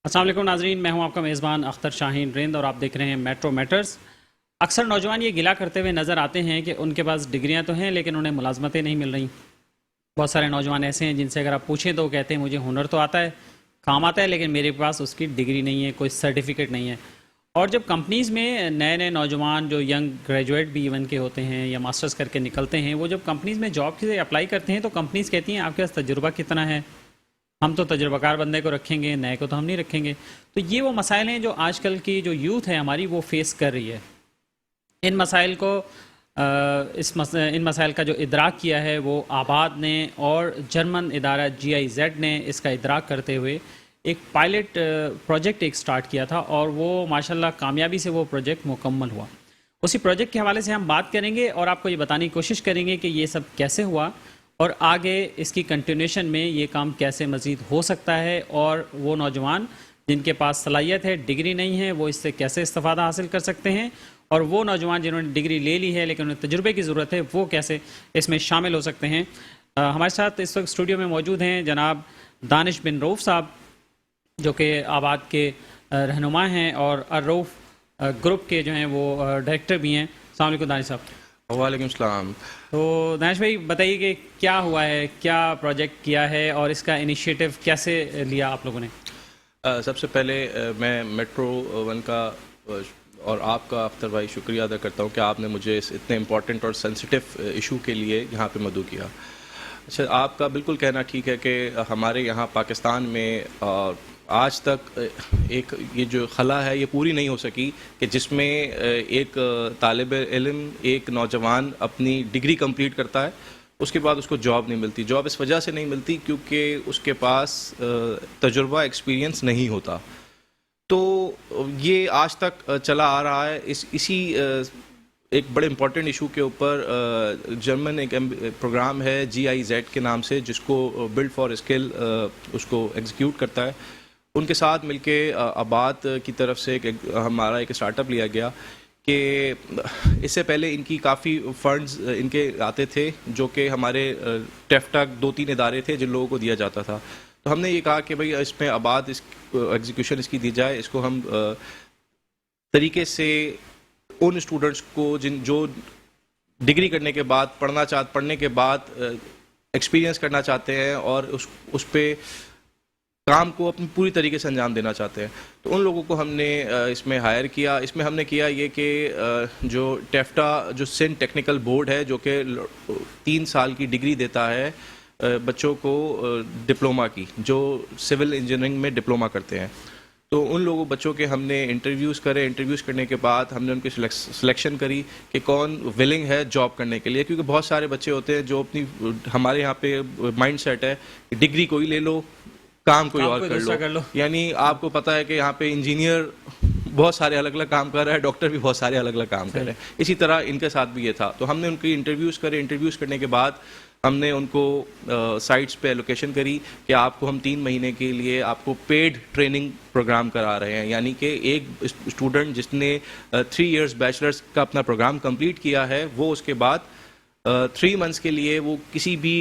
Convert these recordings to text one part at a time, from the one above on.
अस्सलाम वालेकुम नाजरीन, मैं हूं आपका मेज़बान अख्तर शाहीन रिंद और आप देख रहे हैं मेट्रो मैटर्स। अक्सर नौजवान ये गिला करते हुए नज़र आते हैं कि उनके पास डिग्रियां तो हैं लेकिन उन्हें मुलाजमतें नहीं मिल रही। बहुत सारे नौजवान ऐसे हैं जिनसे अगर आप पूछें तो वो कहते हैं मुझे हुनर तो आता है, काम आता है, लेकिन मेरे पास उसकी डिग्री नहीं है, कोई सर्टिफिकेट नहीं है। और जब कंपनीज़ में नए नए नौजवान जो यंग ग्रेजुएट भी इवन के होते हैं या मास्टर्स करके निकलते हैं, वो जब कंपनीज़ में जॉब के लिए अप्लाई करते हैं तो कंपनीज़ कहती हैं आपके पास तजुर्बा कितना है, हम तो तजुर्बाकार बंदे को रखेंगे, नए को तो हम नहीं रखेंगे। तो ये वो मसाइल हैं जो आजकल की जो यूथ है हमारी वो फेस कर रही है। इन मसाइल को इन मसाइल का जो इदराक किया है वो आबाद ने और जर्मन इदारा GIZ ने इसका इदराक करते हुए एक पायलट प्रोजेक्ट एक स्टार्ट किया था और वो माशाल्लाह कामयाबी से वो प्रोजेक्ट मुकम्मल हुआ। उसी प्रोजेक्ट के हवाले से हम बात करेंगे और आपको ये बताने की कोशिश करेंगे कि ये सब कैसे हुआ और आगे इसकी कंटिन्यूशन में ये काम कैसे मज़ीद हो सकता है, और वो नौजवान जिनके पास सलाहियत है, डिग्री नहीं है, वो इससे कैसे इस्तेफ़ादा हासिल कर सकते हैं, और वो नौजवान जिन्होंने डिग्री ले ली है लेकिन उन्हें तजुर्बे की ज़रूरत है वो कैसे इसमें शामिल हो सकते हैं। हमारे साथ इस वक्त स्टूडियो में मौजूद हैं जनाब दानिश बिन रऊफ़ साहब, जो कि आबाद के रहनुमा हैं और अर्रऊफ़ ग्रुप के जो हैं वो डायरेक्टर भी हैं। अस्सलाम वालेकुम दानिश साहब। वालेकुम सलाम। तो दानिश भाई बताइए कि क्या हुआ है, क्या प्रोजेक्ट किया है और इसका इनिशिएटिव कैसे लिया आप लोगों ने? सबसे पहले मैं मेट्रो वन का और आपका अख्तर भाई शुक्रिया अदा करता हूँ कि आपने मुझे इस इतने इम्पॉर्टेंट और सेंसिटिव इशू के लिए यहाँ पे मदऊ किया। अच्छा, आपका बिल्कुल कहना ठीक है कि हमारे यहाँ पाकिस्तान में आज तक एक ये जो खला है ये पूरी नहीं हो सकी कि जिसमें एक तालिब इल्म, एक नौजवान अपनी डिग्री कंप्लीट करता है, उसके बाद उसको जॉब नहीं मिलती। जॉब इस वजह से नहीं मिलती क्योंकि उसके पास तजुर्बा, एक्सपीरियंस नहीं होता। तो ये आज तक चला आ रहा है। इसी एक बड़े इंपॉर्टेंट इशू के ऊपर जर्मन एक प्रोग्राम है GIZ के नाम से, जिसको बिल्ड फॉर स्किल उसको एग्जीक्यूट करता है। उनके साथ मिलके आबाद की तरफ से हमारा एक स्टार्टअप लिया गया कि इससे पहले इनकी काफ़ी फंड्स इनके आते थे जो कि हमारे टेफ्टा 2-3 इदारे थे जिन लोगों को दिया जाता था। तो हमने ये कहा कि भाई इसमें आबाद इस एग्जीक्यूशन इसकी दी जाए, इसको हम तरीके से उन स्टूडेंट्स को जो डिग्री करने के बाद पढ़ने के बाद एक्सपीरियंस करना चाहते हैं और उस पर काम को अपनी पूरी तरीके से अंजाम देना चाहते हैं, तो उन लोगों को हमने इसमें हायर किया। इसमें हमने किया ये कि जो टेफ्टा, जो सिंध टेक्निकल बोर्ड है, जो कि 3 साल की डिग्री देता है बच्चों को डिप्लोमा की, जो सिविल इंजीनियरिंग में डिप्लोमा करते हैं, तो उन लोगों बच्चों के हमने इंटरव्यूज़ करे। इंटरव्यूज़ करने के बाद हमने उनकी सिलेक्शन करी कि कौन विलिंग है जॉब करने के लिए, क्योंकि बहुत सारे बच्चे होते हैं जो अपनी हमारे यहाँ पे माइंड सेट है कि डिग्री कोई ले लो, काम कोई और कर लो। यानी आपको पता है कि यहाँ पे इंजीनियर बहुत सारे अलग अलग काम कर रहा है, डॉक्टर भी बहुत सारे अलग अलग काम कर रहे हैं। इसी तरह इनके साथ भी ये था। तो हमने उनकी इंटरव्यूज़ करे। इंटरव्यूज़ करने के बाद हमने उनको साइट्स पे एलोकेशन करी कि आपको हम 3 महीने के लिए आपको पेड ट्रेनिंग प्रोग्राम करा रहे हैं। यानी कि एक स्टूडेंट जिसने 3 इयर्स बैचलर्स का अपना प्रोग्राम कंप्लीट किया है, वो उसके बाद 3 मंथ्स के लिए वो किसी भी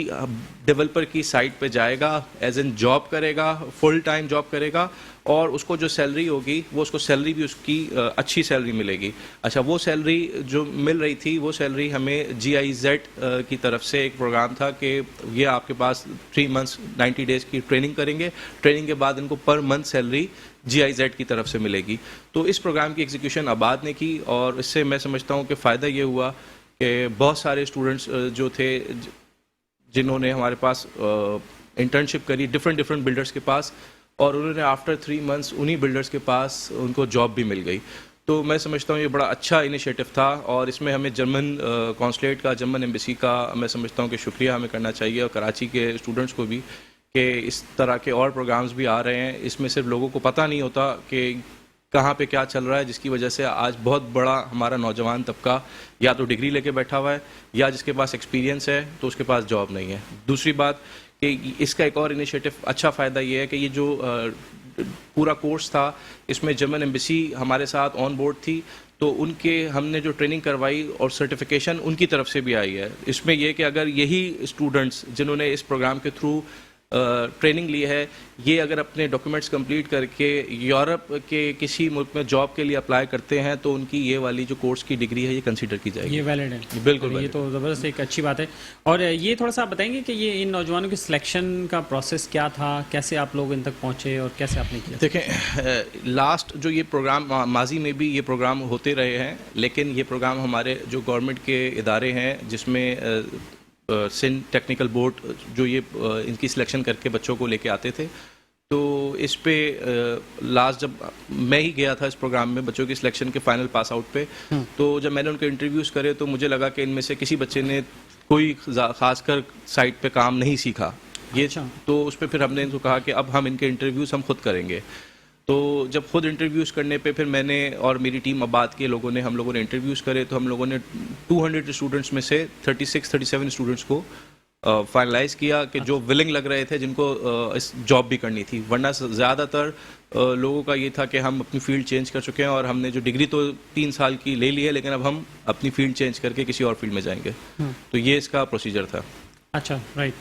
डेवलपर की साइट पे जाएगा, एज एन जॉब करेगा, फुल टाइम जॉब करेगा, और उसको जो सैलरी होगी वो उसको सैलरी भी उसकी अच्छी सैलरी मिलेगी। अच्छा, वो सैलरी जो मिल रही थी वो सैलरी हमें GIZ की तरफ से एक प्रोग्राम था कि ये आपके पास 3 मंथ्स 90 डेज़ की ट्रेनिंग करेंगे, ट्रेनिंग के बाद इनको पर मंथ सैलरी GIZ की तरफ से मिलेगी। तो इस प्रोग्राम की एग्जीक्यूशन आबाद ने की और इससे मैं समझता हूँ कि फ़ायदा ये हुआ कि बहुत सारे स्टूडेंट्स जो थे जिन्होंने हमारे पास इंटर्नशिप करी डिफरेंट बिल्डर्स के पास, और उन्होंने आफ्टर 3 मंथ्स उन्हीं बिल्डर्स के पास उनको जॉब भी मिल गई। तो मैं समझता हूँ ये बड़ा अच्छा इनिशिएटिव था और इसमें हमें जर्मन कॉन्सुलेट का, जर्मन एम्बेसी का मैं समझता हूँ कि शुक्रिया हमें करना चाहिए, और कराची के स्टूडेंट्स को भी, कि इस तरह के और प्रोग्राम्स भी आ रहे हैं। इसमें सिर्फ लोगों को पता नहीं होता कि कहाँ पे क्या चल रहा है, जिसकी वजह से आज बहुत बड़ा हमारा नौजवान तबका या तो डिग्री लेके बैठा हुआ है या जिसके पास एक्सपीरियंस है तो उसके पास जॉब नहीं है। दूसरी बात कि इसका एक और इनिशिएटिव अच्छा फ़ायदा ये है कि ये जो पूरा कोर्स था इसमें जर्मन एम्बेसी हमारे साथ ऑन बोर्ड थी, तो उनके हमने जो ट्रेनिंग करवाई और सर्टिफिकेशन उनकी तरफ से भी आई है। इसमें यह कि अगर यही स्टूडेंट्स जिन्होंने इस प्रोग्राम के थ्रू ट्रेनिंग ली है, ये अगर अपने डॉक्यूमेंट्स कंप्लीट करके यूरोप के किसी मुल्क में जॉब के लिए अप्लाई करते हैं तो उनकी ये वाली जो कोर्स की डिग्री है ये कंसीडर की जाएगी। ये वैलिड है, बिल्कुल ये valid तो ज़बरदस्त एक अच्छी बात है। और ये थोड़ा सा आप बताएंगे कि ये इन नौजवानों की सिलेक्शन का प्रोसेस क्या था, कैसे आप लोग इन तक पहुँचे और कैसे आपने किया? देखें, लास्ट जो ये प्रोग्राम माजी में भी ये प्रोग्राम होते रहे हैं, लेकिन ये प्रोग्राम हमारे जो गवर्नमेंट के इदारे हैं जिसमें सिंध टेक्निकल बोर्ड जो ये इनकी सिलेक्शन करके बच्चों को लेके आते थे, तो इस पे लास्ट जब मैं ही गया था इस प्रोग्राम में बच्चों की सिलेक्शन के फाइनल पास आउट पे, तो जब मैंने उनके इंटरव्यूज़ करे तो मुझे लगा कि इनमें से किसी बच्चे ने कोई खासकर साइट पे काम नहीं सीखा ये। अच्छा। तो उस पर फिर हमने इनको कहा कि अब हम इनके इंटरव्यूज़ हम खुद करेंगे। तो जब खुद इंटरव्यूज़ करने पे फिर मैंने और मेरी टीम आबाद के लोगों ने हम लोगों ने इंटरव्यूज़ करे, तो हम लोगों ने 200 स्टूडेंट्स में से 36-37 स्टूडेंट्स को फाइनलाइज किया कि जो विलिंग लग रहे थे, जिनको इस जॉब भी करनी थी। वरना ज़्यादातर लोगों का ये था कि हम अपनी फील्ड चेंज कर चुके हैं और हमने जो डिग्री तो 3 साल की ले ली है, लेकिन अब हम अपनी फील्ड चेंज करके किसी और फील्ड में जाएंगे। तो ये इसका प्रोसीजर था। अच्छा, राइट।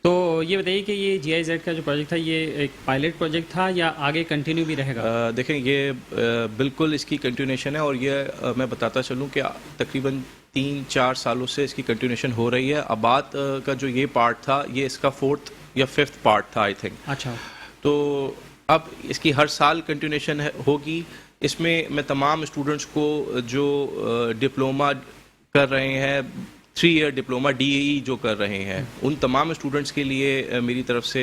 तो ये बताइए कि ये GIZ का जो प्रोजेक्ट था ये एक पायलट प्रोजेक्ट था या आगे कंटिन्यू भी रहेगा? देखें, ये बिल्कुल इसकी कंटिन्यूशन है और ये मैं बताता चलूँ कि तकरीबन 3-4 सालों से इसकी कंटिन्यूशन हो रही है। आबाद का जो ये पार्ट था ये इसका 4th या 5th पार्ट था आई थिंक। अच्छा। तो अब इसकी हर साल कंटिन्यूशन होगी। इसमें मैं तमाम स्टूडेंट्स को जो डिप्लोमा कर रहे हैं, 3 ईयर डिप्लोमा DAE जो कर रहे हैं, उन तमाम स्टूडेंट्स के लिए मेरी तरफ से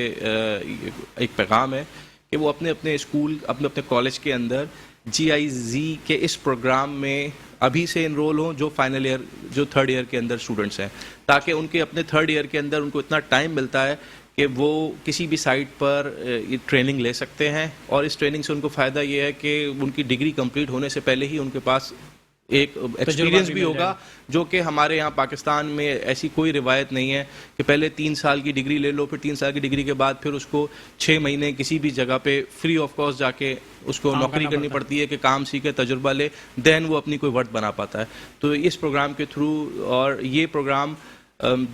एक पैगाम है कि वो अपने अपने स्कूल अपने अपने कॉलेज के अंदर GIZ के इस प्रोग्राम में अभी से इनरोल हों जो फाइनल ईयर जो 3rd ईयर के अंदर स्टूडेंट्स हैं, ताकि उनके अपने 3rd ईयर के अंदर उनको इतना टाइम मिलता है कि वो किसी भी साइट पर ये ट्रेनिंग ले सकते हैं। और इस ट्रेनिंग से उनको फ़ायदा ये है कि उनकी डिग्री कंप्लीट होने से पहले ही उनके पास एक एक्सपीरियंस भी होगा, जो कि हमारे यहाँ पाकिस्तान में ऐसी कोई रिवायत नहीं है कि पहले 3 साल की डिग्री ले लो, फिर 3 साल की डिग्री के बाद फिर उसको 6 महीने किसी भी जगह पे फ्री ऑफ कॉस्ट जाके उसको नौकरी करनी पड़ती है कि काम सीखे, तजुर्बा ले, देन वो अपनी कोई वर्थ बना पाता है। तो इस प्रोग्राम के थ्रू, और ये प्रोग्राम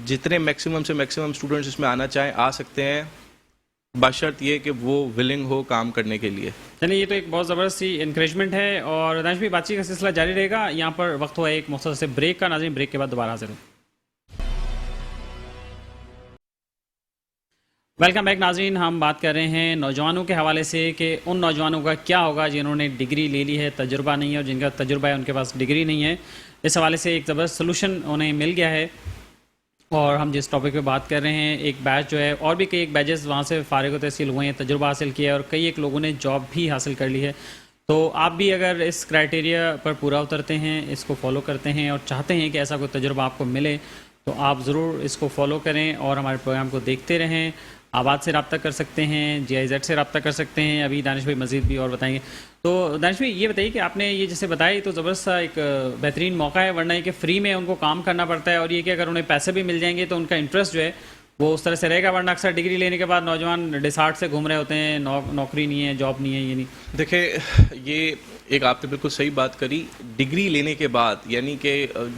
जितने मैक्सिमम से मैक्सिमम स्टूडेंट्स इसमें आना चाहें आ सकते हैं, बशर्त ये कि वो विलिंग हो काम करने के लिए। चलिए, ये तो एक बहुत ज़बरदस्त सी इंकरेजमेंट है। और दानिश भाई, बातचीत का सिलसिला जारी रहेगा। यहाँ पर वक्त हुआ एक मुख्तसर से ब्रेक का। नाज़रीन, ब्रेक के बाद दोबारा हाजिर हूँ। वेलकम बैक नाज़रीन। हम बात कर रहे हैं नौजवानों के हवाले से कि उन नौजवानों का क्या होगा जिन्होंने डिग्री ले ली है, तजुर्बा नहीं है, और जिनका तजुर्बा है उनके पास डिग्री नहीं है। इस हवाले से एक ज़बरदस्त सलूशन उन्हें मिल गया है। और हम जिस टॉपिक पे बात कर रहे हैं, एक बैच जो है, और भी कई एक बैचेस वहाँ से फारिग तहसील हुए हैं, तजुर्बा हासिल किया है, और कई एक लोगों ने जॉब भी हासिल कर ली है। तो आप भी अगर इस क्राइटेरिया पर पूरा उतरते हैं, इसको फॉलो करते हैं और चाहते हैं कि ऐसा कोई तजुर्बा आपको मिले, तो आप ज़रूर इसको फॉलो करें और हमारे प्रोग्राम को देखते रहें। आबाद से रब्ता कर सकते हैं, GIZ से रब्ता कर सकते हैं। अभी दानिश भाई मज़ीद भी और बताएंगे। तो दानिश भाई, ये बताइए कि आपने ये जैसे बताया, तो ज़बरदस्त सा एक बेहतरीन मौका है, वरना ये कि फ्री में उनको काम करना पड़ता है, और ये कि अगर उन्हें पैसे भी मिल जाएंगे तो उनका इंटरेस्ट जो है वो उस तरह से रहेगा। वरना अक्सर डिग्री लेने के बाद नौजवान डिसार्ट से घूम रहे होते हैं, नौकरी नहीं है, जॉब नहीं है, ये नहीं। देखिए, ये एक आपने बिल्कुल सही बात करी। डिग्री लेने के बाद, यानी कि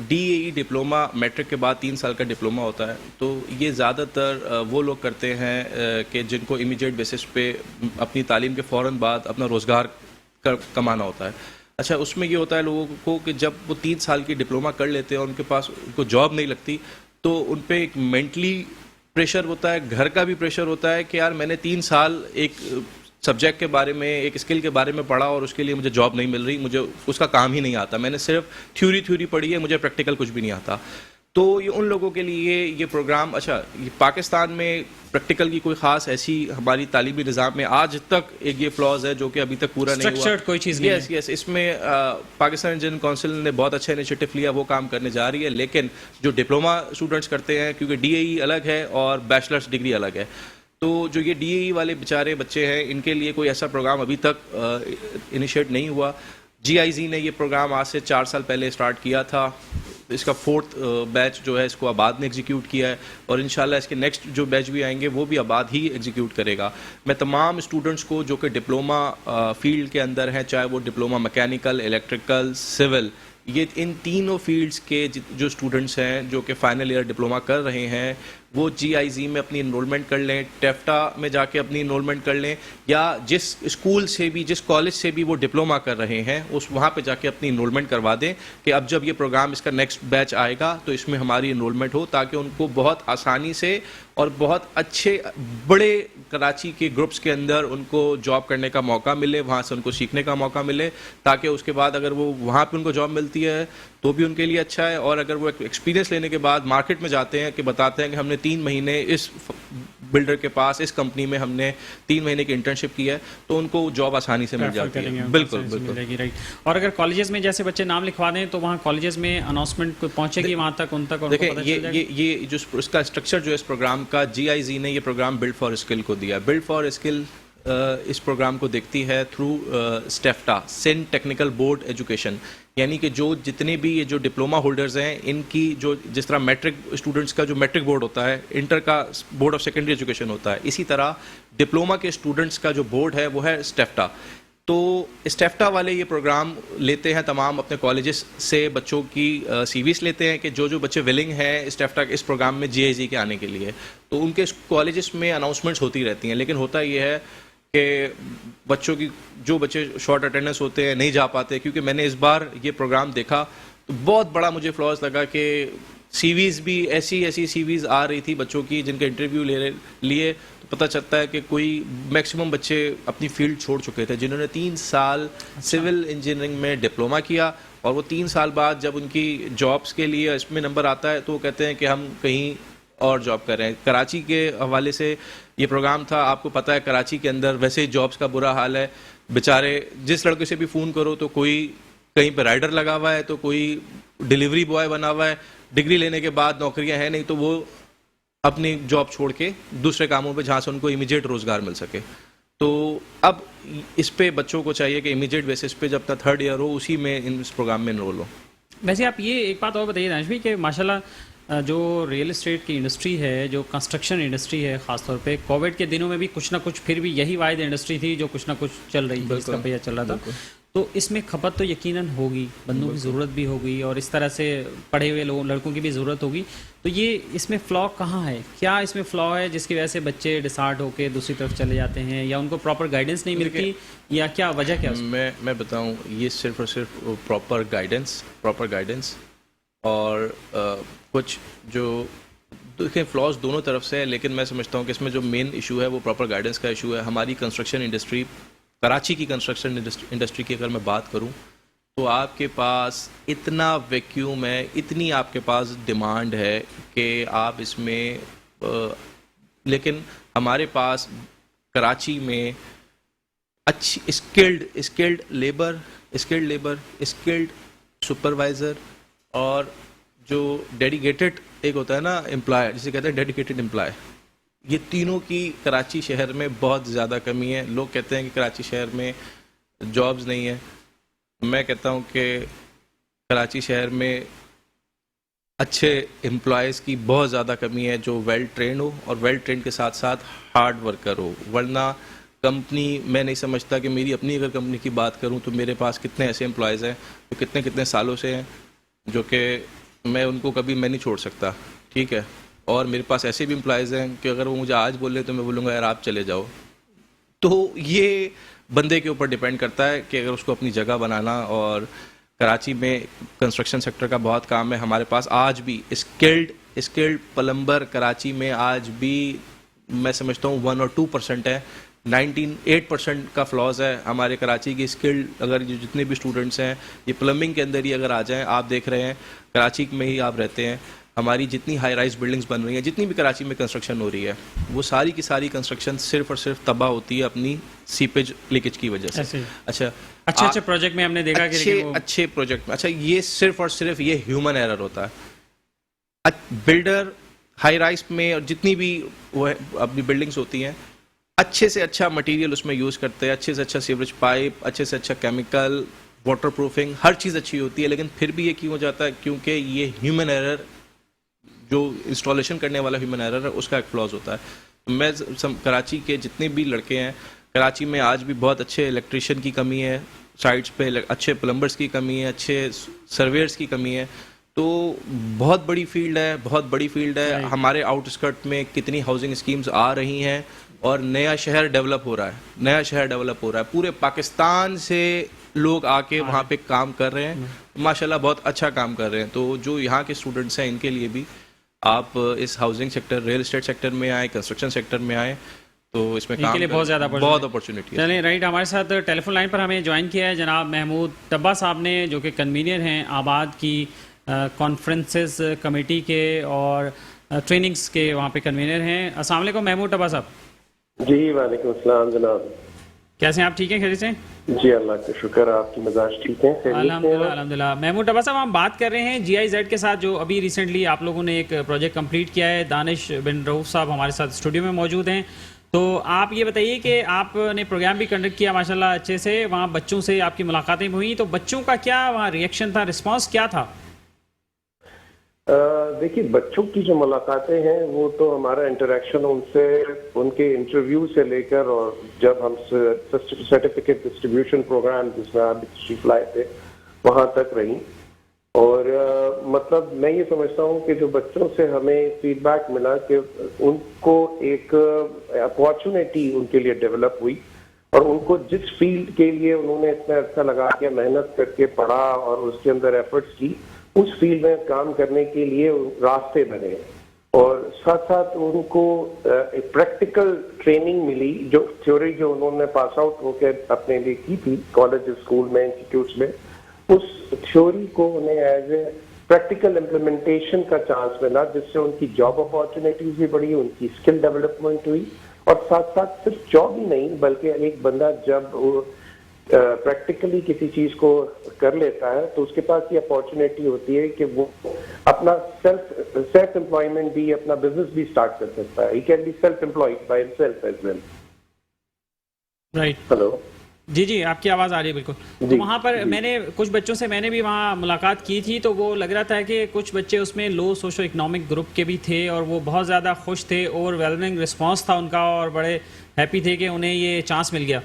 DAE डिप्लोमा मैट्रिक के बाद 3 साल का डिप्लोमा होता है, तो ये ज़्यादातर वो लोग करते हैं कि जिनको इमीडिएट बेसिस पे अपनी तालीम के फ़ौरन बाद अपना रोज़गार कमाना होता है। अच्छा, उसमें ये होता है लोगों को कि जब वो 3 साल की डिप्लोमा कर लेते हैं और उनके पास उनको जॉब नहीं लगती, तो उन पर एक मेंटली प्रेशर होता है, घर का भी प्रेशर होता है कि यार मैंने 3 साल एक सब्जेक्ट के बारे में, एक स्किल के बारे में पढ़ा और उसके लिए मुझे जॉब नहीं मिल रही, मुझे उसका काम ही नहीं आता, मैंने सिर्फ थ्योरी पढ़ी है, मुझे प्रैक्टिकल कुछ भी नहीं आता। तो ये उन लोगों के लिए ये प्रोग्राम, अच्छा, ये पाकिस्तान में प्रैक्टिकल की कोई ख़ास ऐसी हमारी तालीमी निज़ाम में आज तक एक ये फ्लॉज है जो कि अभी तक पूरा नहीं हुआ। कोई चीज़ नहीं है। यस, इसमें पाकिस्तान इंजीनियरिंग काउंसिल ने बहुत अच्छा इनिशिएटिव लिया, वो काम करने जा रही है। लेकिन जो डिप्लोमा स्टूडेंट्स करते हैं, क्योंकि DAE अलग है और बैचलर्स डिग्री अलग है, तो जो ये DAE वाले बेचारे बच्चे हैं, इनके लिए कोई ऐसा प्रोग्राम अभी तक इनिशिएट नहीं हुआ। GIZ ने ये प्रोग्राम आज से 4 साल पहले स्टार्ट किया था। इसका 4th बैच जो है इसको आबाद ने एग्जीक्यूट किया है, और इंशाल्लाह इसके नेक्स्ट जो बैच भी आएंगे वो भी आबाद ही एग्जीक्यूट करेगा। मैं तमाम स्टूडेंट्स को जो कि डिप्लोमा फील्ड के अंदर हैं, चाहे वो डिप्लोमा मैकेनिकल, इलेक्ट्रिकल, सिविल, ये इन तीनों फील्ड्स के जो स्टूडेंट्स हैं जो कि फाइनल ईयर डिप्लोमा कर रहे हैं, वो GIZ में अपनी इनरोलमेंट कर लें, टेफ्टा में जाके अपनी इनरोलमेंट कर लें, या जिस स्कूल से भी, जिस कॉलेज से भी वो डिप्लोमा कर रहे हैं उस वहाँ पे जाके अपनी इनरोलमेंट करवा दें कि अब जब ये प्रोग्राम, इसका नेक्स्ट बैच आएगा तो इसमें हमारी इनरोलमेंट हो, ताकि उनको बहुत आसानी से और बहुत अच्छे बड़े कराची के ग्रुप्स के अंदर उनको जॉब करने का मौका मिले, वहाँ से उनको सीखने का मौका मिले, ताकि उसके बाद अगर वो वहाँ पे उनको जॉब मिलती है तो भी उनके लिए अच्छा है, और अगर वो एक्सपीरियंस लेने के बाद मार्केट में जाते हैं कि बताते हैं कि हमने 3 महीने इस बिल्डर के पास, इस कंपनी में हमने 3 महीने की इंटर्नशिप की है, तो उनको जॉब आसानी से मिल जाती है। बिल्कुल बिल्कुल। राइट। और अगर कॉलेजेस में जैसे बच्चे नाम लिखवा दें तो वहाँ कॉलेजेस में अनाउंसमेंट पहुँचेगी वहाँ तक, उन तक? देखिए, ये जो इसका स्ट्रक्चर जो है इस प्रोग्राम का, GIZ ने ये प्रोग्राम बिल्ड फॉर स्किल को दिया। बिल्ड फॉर स्किल इस प्रोग्राम को देखती है through STEVTA, Sindh technical board education, यानी कि जो जितने भी ये जो डिप्लोमा होल्डर्स हैं, इनकी जो, जिस तरह मैट्रिक स्टूडेंट्स का जो मैट्रिक बोर्ड होता है, इंटर का बोर्ड ऑफ सेकेंडरी एजुकेशन होता है, इसी तरह डिप्लोमा के स्टूडेंट्स का जो बोर्ड है वो है स्टेफ्टा। तो स्टेफ्टा वाले ये प्रोग्राम लेते हैं तमाम अपने कॉलेजेस से, बच्चों की CVs लेते हैं कि जो बच्चे विलिंग हैं स्टेफ्टा इस प्रोग्राम में GIZ के आने के लिए, तो उनके कॉलेजेस में अनाउंसमेंट्स होती रहती हैं। लेकिन होता ये है कि बच्चों की, जो बच्चे शॉर्ट अटेंडेंस होते हैं, नहीं जा पाते, क्योंकि मैंने इस बार ये प्रोग्राम देखा तो बहुत बड़ा मुझे फ्लॉज लगा कि CVs भी ऐसी CVs आ रही थी बच्चों की, जिनके इंटरव्यू लिए तो पता चलता है कि कोई मैक्सिमम बच्चे अपनी फील्ड छोड़ चुके थे, जिन्होंने 3 साल सिविल इंजीनियरिंग में डिप्लोमा किया, और वो 3 साल बाद जब उनकी जॉब्स के लिए इसमें नंबर आता है तो वो कहते हैं कि हम कहीं और जॉब कर रहे हैं। कराची के हवाले से ये प्रोग्राम था। आपको पता है कराची के अंदर वैसे ही जॉब्स का बुरा हाल है, बेचारे जिस लड़के से भी फ़ोन करो तो कोई कहीं पर राइडर लगा हुआ है, तो कोई डिलीवरी बॉय बना हुआ है, डिग्री लेने के बाद नौकरियां हैं नहीं, तो वो अपनी जॉब छोड़ के दूसरे कामों पे, जहाँ से उनको इमीडिएट रोजगार मिल सके। तो अब इस पे बच्चों को चाहिए कि इमीडिएट बेसिस पे जब तक 3rd ईयर हो उसी में इस प्रोग्राम में इनरोल हो। वैसे आप ये एक बात और बताइए दानिश भाई कि माशाल्लाह जो रियल एस्टेट की इंडस्ट्री है, जो कंस्ट्रक्शन इंडस्ट्री है, ख़ासतौर पे कोविड के दिनों में भी कुछ ना कुछ फिर भी यही वाहिद इंडस्ट्री थी जो कुछ ना कुछ चल रही थी, इसका पहिया चल रहा था। तो इसमें खपत तो यकीनन होगी, बंदों की ज़रूरत भी होगी, और इस तरह से पढ़े हुए लोगों, लड़कों की भी ज़रूरत होगी। तो ये इसमें फ़्लॉ कहाँ है? क्या इसमें फ़्लॉ है जिसकी वजह से बच्चे डिसार्ट होकर दूसरी तरफ चले जाते हैं, या उनको प्रॉपर गाइडेंस नहीं मिलती, या क्या वजह क्या? मैं बताऊँ, ये सिर्फ और सिर्फ प्रॉपर गाइडेंस और कुछ जो, देखिए फ्लॉज दोनों तरफ से है, लेकिन मैं समझता हूँ कि इसमें जो मेन इशू है वो प्रॉपर गाइडेंस का इशू है। हमारी कंस्ट्रक्शन इंडस्ट्री, कराची की कंस्ट्रक्शन इंडस्ट्री की अगर मैं बात करूं तो आपके पास इतना वैक्यूम है, इतनी आपके पास डिमांड है कि आप इसमें लेकिन हमारे पास कराची में अच्छी स्किल्ड लेबर, स्किल्ड सुपरवाइज़र और जो डेडिकेटेड एक होता है ना एम्प्लॉय, जिसे कहते हैं डेडिकेटेड एम्प्लॉय, ये तीनों की कराची शहर में बहुत ज़्यादा कमी है। लोग कहते हैं कि कराची शहर में जॉब्स नहीं है, मैं कहता हूँ कि कराची शहर में अच्छे एम्प्लॉयज़ की बहुत ज़्यादा कमी है जो वेल ट्रेंड हो, और वेल ट्रेंड के साथ साथ हार्ड वर्कर हो। वरना कंपनी, मैं नहीं समझता कि मेरी अपनी अगर कंपनी की बात करूँ तो मेरे पास कितने ऐसे एम्प्लॉयज़ हैं जो कितने सालों से हैं, जो कि मैं उनको कभी मैं नहीं छोड़ सकता, ठीक है। और मेरे पास ऐसे भी एम्प्लॉयज़ हैं कि अगर वो मुझे आज बोले तो मैं बोलूँगा यार आप चले जाओ। तो ये बंदे के ऊपर डिपेंड करता है कि अगर उसको अपनी जगह बनाना, और कराची में कंस्ट्रक्शन सेक्टर का बहुत काम है। हमारे पास आज भी स्किल्ड प्लम्बर कराची में आज भी मैं समझता हूँ 1 और 2% है। 98% का फ्लॉज है हमारे कराची की स्किल्ड। अगर जितने भी स्टूडेंट्स हैं ये प्लम्बिंग के अंदर ही अगर आ जाएं, आप देख रहे हैं कराची में ही आप रहते हैं, हमारी जितनी हाई राइज बिल्डिंग्स बन रही हैं, जितनी भी कराची में कंस्ट्रक्शन हो रही है, वो सारी की सारी कंस्ट्रक्शन सिर्फ और सिर्फ तबाह होती है अपनी सीपेज लीकेज की वजह से। अच्छे प्रोजेक्ट में हमने देखा कि अच्छे प्रोजेक्ट में, अच्छा ये सिर्फ और सिर्फ ये ह्यूमन एरर होता है। बिल्डर हाई राइज में और जितनी भी वो अपनी बिल्डिंग्स होती हैं, अच्छे से अच्छा मटेरियल उसमें यूज़ करते हैं, अच्छे से अच्छा सीवरेज पाइप, अच्छे से अच्छा केमिकल, वाटर प्रूफिंग, हर चीज़ अच्छी होती है, लेकिन फिर भी ये क्यों हो जाता है? क्योंकि ये ह्यूमन एरर, जो इंस्टॉलेशन करने वाला ह्यूमन एरर है, उसका एक फ्लॉज होता है। मैं कराची के जितने भी लड़के हैं, कराची में आज भी बहुत अच्छे इलेक्ट्रिशियन की कमी है, साइट्स पे अच्छे प्लम्बर्स की कमी है, अच्छे सर्वेयर्स की कमी है। तो बहुत बड़ी फील्ड है, बहुत बड़ी फील्ड है। Right. हमारे आउटस्कर्ट में कितनी हाउसिंग स्कीम्स आ रही हैं और नया शहर डेवलप हो रहा है, नया शहर डेवलप हो रहा है। पूरे पाकिस्तान से लोग आके वहाँ पे काम कर रहे हैं, माशाल्लाह बहुत अच्छा काम कर रहे हैं। तो जो यहाँ के स्टूडेंट्स हैं इनके लिए भी आप इस housing sector, real estate sector में आए, कंस्ट्रक्शन सेक्टर में आए, तो इसमें काम इनके लिए बहुत ज़्यादा बहुत अपॉर्चुनिटी है। चलें, राइट। हमारे साथ टेलीफोन लाइन पर हमें ज्वाइन किया है जनाब महमूद टब्बा साहब ने, जो कि कन्वीनियर हैं आबाद की कॉन्फ्रेंसेस कमेटी के और ट्रेनिंग्स के वहाँ पे कन्वीनर हैं। अस्सलाम वालेकुम महमूद टब्बा साहब। जी वालेकुम अस्सलाम जनाब। कैसे हैं आप? ठीक हैं, खैरियत से? जी अल्लाह का शुक्र, आपकी मिजाज ठीक है? अल्हम्दुलिल्लाह अल्हम्दुलिल्लाह। महमूद टब्बा साहब, हम बात कर रहे हैं GIZ के साथ, जो अभी रिसेंटली आप लोगों ने एक प्रोजेक्ट कंप्लीट किया है। दानिश बिन रऊफ साहब हमारे साथ स्टूडियो में मौजूद हैं। तो आप ये बताइए कि आपने प्रोग्राम भी कंडक्ट किया माशाल्लाह अच्छे से, वहाँ बच्चों से आपकी मुलाकातें भी हुई, तो बच्चों का क्या वहाँ रिएक्शन था, रिस्पॉन्स क्या था? देखिए, बच्चों की जो मुलाकातें हैं वो तो हमारा इंटरेक्शन उनसे, उनके इंटरव्यू से लेकर, और जब हम सर्टिफिकेट डिस्ट्रीब्यूशन प्रोग्राम जिसमें आप तशरीफ लाए थे वहां तक रही। और मतलब मैं ये समझता हूँ कि जो बच्चों से हमें फीडबैक मिला कि उनको एक अपॉर्चुनिटी उनके लिए डेवलप हुई, और उनको जिस फील्ड के लिए उन्होंने इतना अच्छा लगा के मेहनत करके पढ़ा और उसके अंदर एफर्ट्स की, उस फील्ड में काम करने के लिए रास्ते बने। और साथ साथ उनको एक प्रैक्टिकल ट्रेनिंग मिली, जो थ्योरी जो उन्होंने पास आउट होकर अपने लिए की थी कॉलेज, स्कूल में, इंस्टीट्यूट्स में, उस थ्योरी को उन्हें एज ए प्रैक्टिकल इम्प्लीमेंटेशन का चांस मिला, जिससे उनकी जॉब अपॉर्चुनिटीज भी बढ़ी, उनकी स्किल डेवलपमेंट हुई। और साथ साथ सिर्फ जॉब ही नहीं, बल्कि एक बंदा जब प्रैक्टिकली किसी चीज को कर लेता है तो उसके पास ये अपॉर्चुनिटी होती है कि वो अपना सेल्फ एम्प्लॉयमेंट भी, अपना बिजनेस भी स्टार्ट कर सकता है। He can be self employed by himself as well. Right. Hello जी जी, आपकी आवाज़ आ रही है बिल्कुल। तो वहाँ पर मैंने कुछ बच्चों से मैंने भी वहाँ मुलाकात की थी, तो वो लग रहा था कि कुछ बच्चे उसमें लो सोशो इकोनॉमिक ग्रुप के भी थे और वो बहुत ज़्यादा खुश थे, ओवरवेलमिंग रिस्पांस था उनका और बड़े हैप्पी थे कि उन्हें ये चांस मिल गया।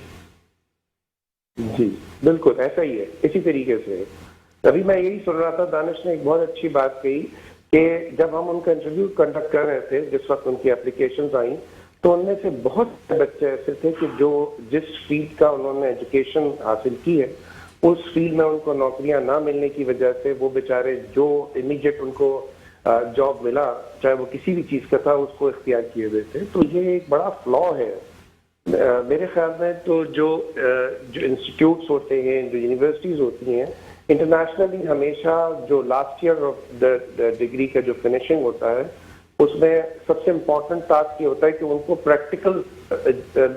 जी बिल्कुल ऐसा ही है, इसी तरीके से। अभी मैं यही सुन रहा था, दानिश ने एक बहुत अच्छी बात कही कि जब हम उनका इंटरव्यू कंडक्ट कर रहे थे, जिस वक्त उनकी एप्लीकेशंस आई, तो उनमें से बहुत से बच्चे ऐसे थे कि जो जिस फील्ड का उन्होंने एजुकेशन हासिल की है, उस फील्ड में उनको नौकरियां ना मिलने की वजह से वो बेचारे जो इमीडिएट उनको जॉब मिला, चाहे वो किसी भी चीज का था, उसको इख्तियार किए हुए थे। तो ये एक बड़ा फ्लॉ है मेरे ख्याल में। तो जो इंस्टीट्यूट्स होते हैं, जो यूनिवर्सिटीज होती हैं, इंटरनेशनली हमेशा जो last year of the degree का जो फिनिशिंग होता है, उसमें सबसे इम्पोर्टेंट टास्क ये होता है कि उनको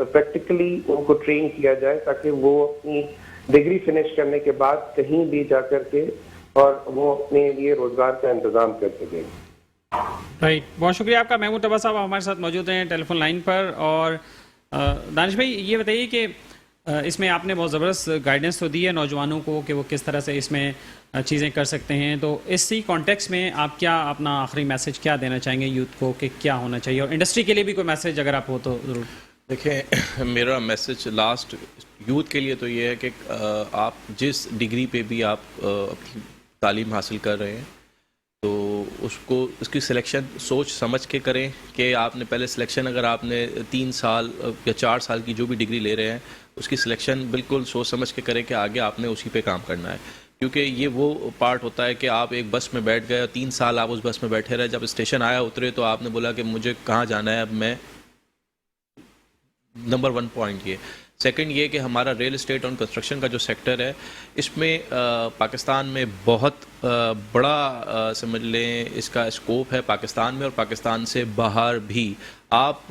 प्रैक्टिकली उनको ट्रेन किया जाए, ताकि वो अपनी डिग्री फिनिश करने के बाद कहीं भी जा करके और वो अपने लिए रोजगार का इंतजाम कर सकें। राइट, बहुत शुक्रिया आपका महमूद टब्बा साहब हमारे साथ मौजूद हैं टेलीफोन लाइन पर। और दानिश भाई, ये बताइए कि इसमें आपने बहुत ज़बरदस्त गाइडेंस तो दी है नौजवानों को कि वो किस तरह से इसमें चीज़ें कर सकते हैं, तो इसी कॉन्टेक्स्ट में आप क्या अपना आखिरी मैसेज क्या देना चाहेंगे यूथ को कि क्या होना चाहिए, और इंडस्ट्री के लिए भी कोई मैसेज अगर आप हो तो ज़रूर। देखिए, मेरा मैसेज लास्ट यूथ के लिए तो ये है कि आप जिस डिग्री पे भी आप अपनी तालीम हासिल कर रहे हैं, तो उसकी सिलेक्शन सोच समझ के करें कि आपने पहले सिलेक्शन, अगर आपने 3 साल या 4 साल की जो भी डिग्री ले रहे हैं, उसकी सिलेक्शन बिल्कुल सोच समझ के करें कि आगे आपने उसी पे काम करना है। क्योंकि ये वो पार्ट होता है कि आप एक बस में बैठ गए और 3 साल आप उस बस में बैठे रहे, जब स्टेशन आया उतरे तो आपने बोला कि मुझे कहाँ जाना है अब मैं। नंबर 1 पॉइंट ये। सेकंड ये कि हमारा रियल एस्टेट और कंस्ट्रक्शन का जो सेक्टर है, इसमें पाकिस्तान में बहुत बड़ा समझ लें इसका स्कोप है, पाकिस्तान में और पाकिस्तान से बाहर भी। आप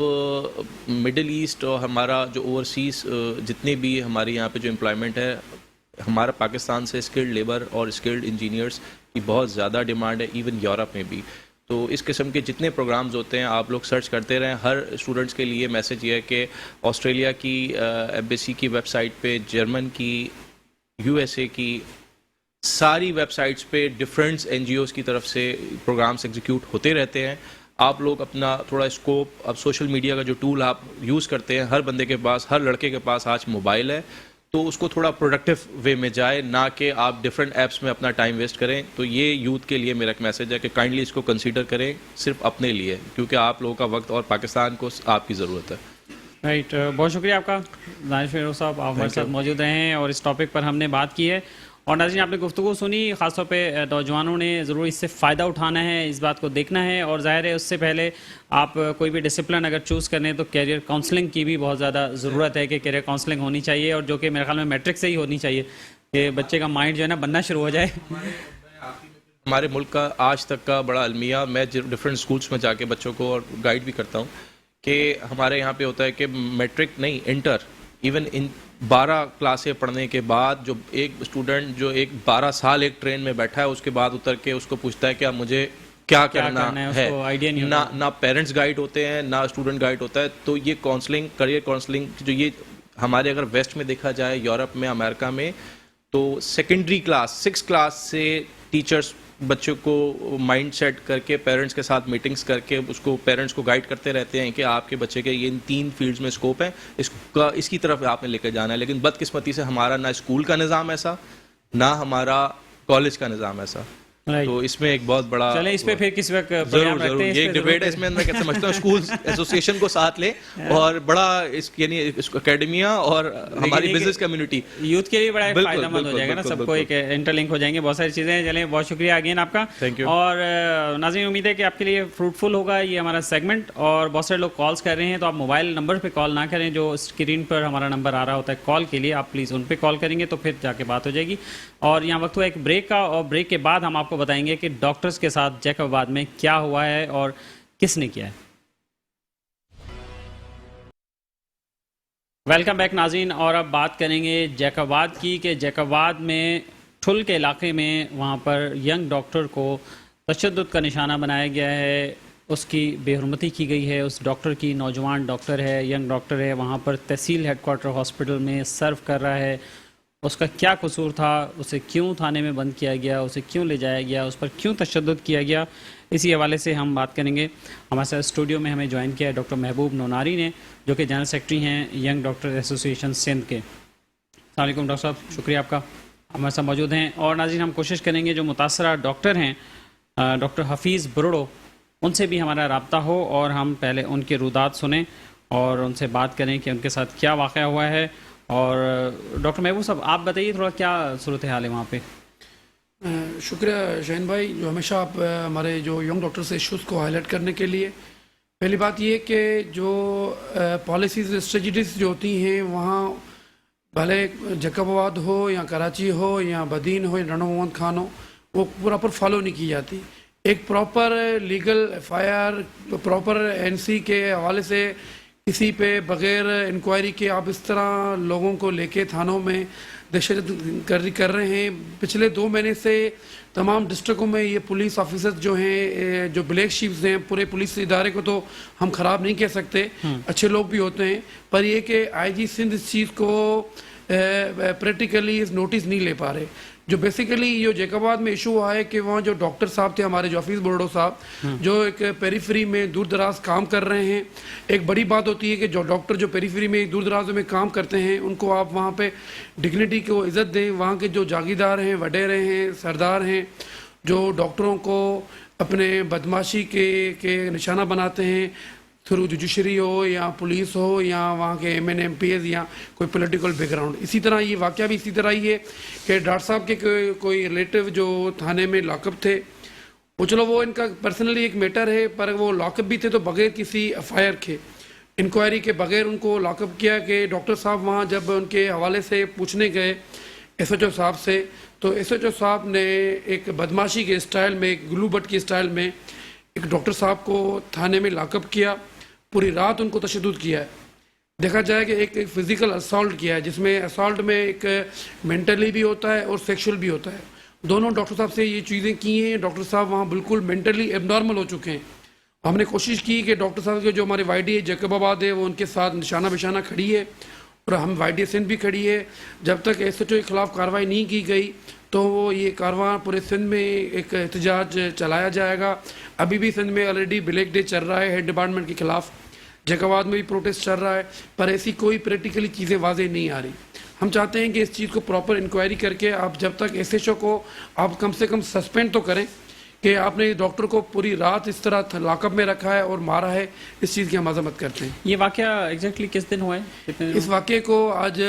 मिडिल ईस्ट और हमारा जो ओवरसीज़ जितने भी हमारे यहाँ पे जो एम्प्लॉयमेंट है, हमारा पाकिस्तान से स्किल्ड लेबर और स्किल्ड इंजीनियर्स की बहुत ज़्यादा डिमांड है, इवन यूरोप में भी। तो इस किस्म के जितने प्रोग्राम्स होते हैं आप लोग सर्च करते रहें। हर स्टूडेंट्स के लिए मैसेज ये है कि ऑस्ट्रेलिया की एम्बेसी की वेबसाइट पे, जर्मन की, यूएसए की, सारी वेबसाइट्स पे डिफरेंट एनजीओज़ की तरफ से प्रोग्राम्स एग्जीक्यूट होते रहते हैं। आप लोग अपना थोड़ा स्कोप, अब सोशल मीडिया का जो टूल आप यूज़ करते हैं, हर बंदे के पास, हर लड़के के पास आज मोबाइल है, तो उसको थोड़ा प्रोडक्टिव वे में जाए, ना कि आप डिफरेंट ऐप्स में अपना टाइम वेस्ट करें। तो ये यूथ के लिए मेरा एक मैसेज है कि काइंडली इसको कंसीडर करें सिर्फ अपने लिए, क्योंकि आप लोगों का वक्त और पाकिस्तान को आपकी ज़रूरत है। राइट, बहुत शुक्रिया आपका दानिश फेरोज साहब, आप हमारे साथ मौजूद रहे हैं और इस टॉपिक पर हमने बात की है। और नाज़रीन, आपने गुफ्तगू सुनी, ख़ासतौर पे नौजवानों ने ज़रूर इससे फ़ायदा उठाना है, इस बात को देखना है। और ज़ाहिर है उससे पहले आप कोई भी डिसिप्लिन अगर चूज़ करें तो कैरियर काउंसलिंग की भी बहुत ज़्यादा ज़रूरत है कि कैरियर काउंसलिंग होनी चाहिए, और जो कि मेरे ख्याल में मैट्रिक से ही होनी चाहिए कि बच्चे का माइंड जो है ना बनना शुरू हो जाए। हमारे मुल्क का आज तक का बड़ा अलमिया, मैं डिफरेंट स्कूल्स में जाके बच्चों को और गाइड भी करता हूँ कि हमारे यहाँ पे होता है कि मैट्रिक नहीं, इंटर, इवन इन 12 क्लासें पढ़ने के बाद जो एक स्टूडेंट जो एक 12 साल एक ट्रेन में बैठा है, उसके बाद उतर के उसको पूछता है कि अब मुझे क्या करना है, उसको आइडिया नहीं ना ना पेरेंट्स गाइड होते हैं ना स्टूडेंट गाइड होता है। तो ये काउंसलिंग, करियर काउंसलिंग जो ये हमारे अगर वेस्ट में देखा जाए, यूरोप में, अमेरिका में, तो सेकेंडरी क्लास 6 क्लास से टीचर्स बच्चों को माइंड सेट करके पेरेंट्स के साथ मीटिंग्स करके उसको पेरेंट्स को गाइड करते रहते हैं कि आपके बच्चे के ये इन 3 फील्ड्स में स्कोप है, इसकी तरफ आपने लेकर जाना है। लेकिन बदकिस्मती से हमारा ना स्कूल का निज़ाम ऐसा, ना हमारा कॉलेज का निज़ाम ऐसा। तो इसमें एक बहुत बड़ा, चलें इस पे फिर किस वक्त जरूर ये एक डिबेट है, इसमें मैं क्या समझता हूँ स्कूल एसोसिएशन को साथ ले और बड़ा यानी एकेडमिया और हमारी बिजनेस कम्युनिटी यूथ के लिए बड़ा फायदेमंद हो जाएगा ना, सबको एक इंटरलिंक हो जाएंगे, बहुत सारी चीज़ें। चलें, बहुत शुक्रिया अगेन आपका, थैंक यू। और नाज़रीन, उम्मीद है कि आपके लिए फ्रूटफुल होगा ये हमारा सेगमेंट। और बहुत सारे लोग कॉल्स कर रहे हैं, तो आप मोबाइल नंबर पर कॉल ना करें, जो स्क्रीन पर हमारा नंबर आ रहा होता है कॉल के लिए, आप प्लीज़ उन पर कॉल करेंगे तो फिर जाके बात हो जाएगी। और यहाँ वक्त हुआ एक ब्रेक का, और ब्रेक के बाद हम आपको बताएंगे कि डॉक्टर्स के साथ जैकबाबाद में क्या हुआ है और किसने किया है। वेलकम बैक नाज़रीन, और अब बात करेंगे जैकबाबाद की कि जैकबाबाद में ठुल के इलाके में वहाँ पर यंग डॉक्टर को तशद्दुद का निशाना बनाया गया है, उसकी बेहुरमती की गई है। उस डॉक्टर की, नौजवान डॉक्टर है, यंग डॉक्टर है, वहाँ पर तहसील हेडक्वार्टर हॉस्पिटल में सर्व कर रहा है। उसका क्या कसूर था, उसे क्यों थाने में बंद किया गया, उसे क्यों ले जाया गया, उस पर क्यों तशद्दुद किया गया, इसी हवाले से हम बात करेंगे। हमारे साथ स्टूडियो में हमें ज्वाइन किया है डॉक्टर महबूब नोनारी ने, जो कि जनरल सेक्रेटरी हैं यंग डॉक्टर एसोसिएशन सिंध के। अस्सलाम वालेकुम डॉक्टर साहब, शुक्रिया आपका हमारे साथ मौजूद हैं। और नाज़रीन, हम कोशिश करेंगे जो मुतासरा डॉक्टर हैं डॉक्टर हफीज़ बुरड़ो, उनसे भी हमारा रब्ता हो और हम पहले उनके रुदात सुने और उनसे बात करें कि उनके साथ क्या वाक़या हुआ है। और डॉक्टर महबूब साहब, आप बताइए थोड़ा क्या सूरत हाल है वहाँ पे। शुक्रिया शाहीन भाई, जो हमेशा आप हमारे जो यंग डॉक्टर से इश्यूज़ को हाईलाइट करने के लिए। पहली बात ये कि जो पॉलिसीज़ स्ट्रेटजीज जो होती हैं वहाँ भले जैकबाबाद हो या कराची हो या बदीन हो या रनो मोहम्मद खान हो, वो प्रॉपर फॉलो नहीं की जाती। एक proper legal FIR, proper NC के हवाले से किसी पे बग़ैर इंक्वायरी के आप इस तरह लोगों को लेके थानों में दहशतगर्दी कर रहे हैं। पिछले 2 महीने से तमाम डिस्ट्रिक्टों में ये पुलिस ऑफिसर्स जो हैं, जो ब्लैक शीप्स हैं, पूरे पुलिस इदारे को तो हम ख़राब नहीं कह सकते, अच्छे लोग भी होते हैं, पर ये कि IG सिंध इस चीज़ को प्रैक्टिकली नोटिस नहीं ले पा रहे। जो बेसिकली जो जैकबाबाद में इशू हुआ है कि वहाँ जो डॉक्टर साहब थे हमारे, जो हफीज़ बुरड़ो साहब, जो एक पेरीफ्री में दूर दराज काम कर रहे हैं। एक बड़ी बात होती है कि जो डॉक्टर जो पेरीफ्री में दूर दराज में काम करते हैं उनको आप वहाँ पे डिग्निटी को इज़्ज़त दें। वहाँ के जो जागीरदार हैं, वडेरे हैं, सरदार हैं, जो डॉक्टरों को अपने बदमाशी के निशाना बनाते हैं, थ्रू जुडिशरी हो या पुलिस हो या वहाँ के MN MPs या कोई पॉलिटिकल बैकग्राउंड। इसी तरह ये वाक़या भी इसी तरह ही है कि डॉक्टर साहब के कोई रिलेटिव जो थाने में लॉकअप थे, वो चलो वो इनका पर्सनली एक मैटर है, पर वो लॉकअप भी थे तो बग़ैर किसी FIR के, इंक्वायरी के बग़ैर उनको लॉकअप किया। कि डॉक्टर साहब वहाँ जब उनके हवाले से पूछने गए SHO साहब से, तो SHO साहब ने एक बदमाशी के स्टाइल में, एक ग्लू बट की स्टाइल में एक डॉक्टर साहब को थाने में लॉकअप किया, पूरी रात उनको तशद्दुद किया है। देखा जाए कि एक फिज़िकल असॉल्ट किया है, जिसमें असॉल्ट में एक मेंटली भी होता है और सेक्सुअल भी होता है। दोनों डॉक्टर साहब से ये चीज़ें की हैं। डॉक्टर साहब वहाँ बिल्कुल मेंटली एबनॉर्मल हो चुके हैं। हमने कोशिश की कि डॉक्टर साहब के जो हमारे YDA जैकबाबाद है वो उनके साथ निशाना बिशाना खड़ी है और हम YDA सिंध भी खड़ी है। जब तक SHO के ख़िलाफ़ कार्रवाई नहीं की गई तो वो ये कारवां पूरे सिंध में एक एहतजाज चलाया जाएगा। अभी भी सिंध में ऑलरेडी ब्लैक डे चल रहा है हेड डिपार्टमेंट के ख़िलाफ़, जैकबाबाद में भी प्रोटेस्ट चल रहा है, पर ऐसी कोई प्रैक्टिकली चीज़ें वाज़ेह नहीं आ रही। हम चाहते हैं कि इस चीज़ को प्रॉपर इंक्वायरी करके आप जब तक एसएचओ को आप कम से कम सस्पेंड तो करें कि आपने डॉक्टर को पूरी रात इस तरह लॉकअप में रखा है और मारा है, इस चीज़ की हम मजम्मत करते हैं। ये वाकया एग्जैक्टली किस दिन हुआ है, कितने दिन? इस वाक़े को आज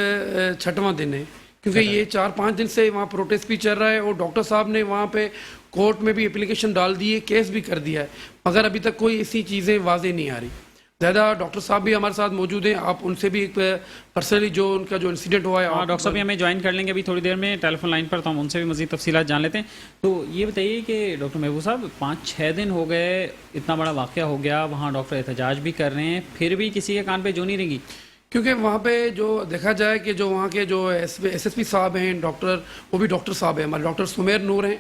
6वां दिन है, क्योंकि ये 4-5 दिन से वहाँ प्रोटेस्ट भी चल रहा है और डॉक्टर साहब ने वहाँ पे कोर्ट में भी एप्लीकेशन डाल दी है, केस भी कर दिया है, मगर अभी तक कोई ऐसी चीज़ें वाजे नहीं आ रही। ज़्यादा डॉक्टर साहब भी हमारे साथ मौजूद हैं, आप उनसे भी एक पर्सनली जो उनका जो इंसिडेंट हुआ है। हाँ, डॉक्टर साहब भी हमें ज्वाइन कर लेंगे अभी थोड़ी देर में टेलीफोन लाइन पर, तो हम उनसे भी मज़ीद तफसीलात जान लेते हैं। तो ये बताइए कि डॉक्टर महबूब साहब, 5-6 दिन हो गए, इतना बड़ा वाक़या हो गया, वहाँ डॉक्टर एहतजाज भी कर रहे हैं, फिर भी किसी के कान पे जू नहीं रहेगी? क्योंकि वहाँ पे जो देखा जाए कि जो वहाँ के जो एसएसपी साहब हैं डॉक्टर, वो भी डॉक्टर साहब हैं, हमारे डॉक्टर सुमेर नूर हैं,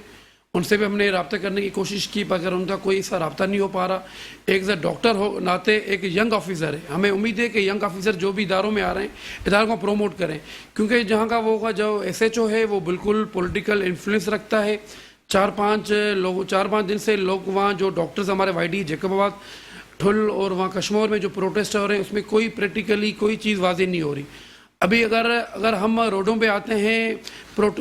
उनसे भी हमने रब्ता करने की कोशिश की, मगर उनका कोई ऐसा रब्ता नहीं हो पा रहा। एक डॉक्टर हो नाते एक यंग ऑफिसर है, हमें उम्मीद है कि यंग ऑफिसर जो भी इदारों में आ रहे हैं, इदारों को प्रमोट करें, क्योंकि जहाँ का वो जो एसएचओ है वो बिल्कुल पॉलिटिकल इन्फ्लुएंस रखता है। 4-5 दिन से लोग वहाँ जो डॉक्टर्स हमारे वाईडी जैकबाबाद ठुल और वहाँ कश्मीर में जो प्रोटेस्ट हो रहे हैं, उसमें कोई प्रैक्टिकली कोई चीज़ वाज़ेह नहीं हो रही। अभी अगर हम रोडों पे आते हैं,